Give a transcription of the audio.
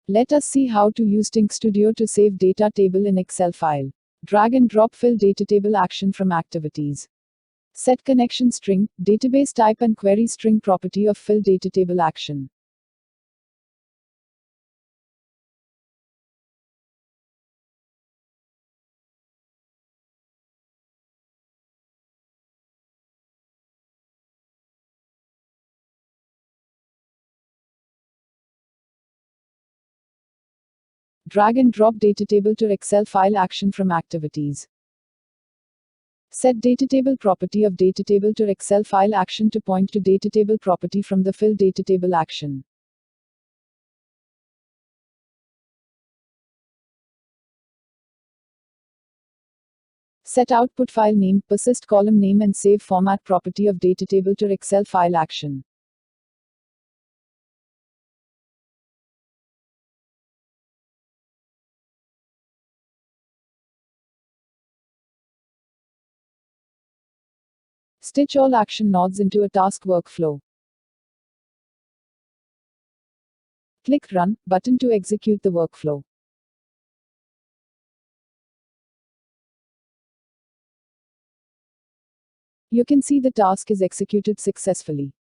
Let us see how to use ThinkStudio to save data table in Excel file. Drag and drop fill data table action from activities. Set connection string, database type and query string property of fill data table action. Drag and drop data table to Excel file action from activities. Set data table property of data table to Excel file action to point to data table property from the fill data table action. Set output file name, persist column name and save format property of data table to Excel file action. Stitch all action nodes into a task workflow. Click Run button to execute the workflow. You can see the task is executed successfully.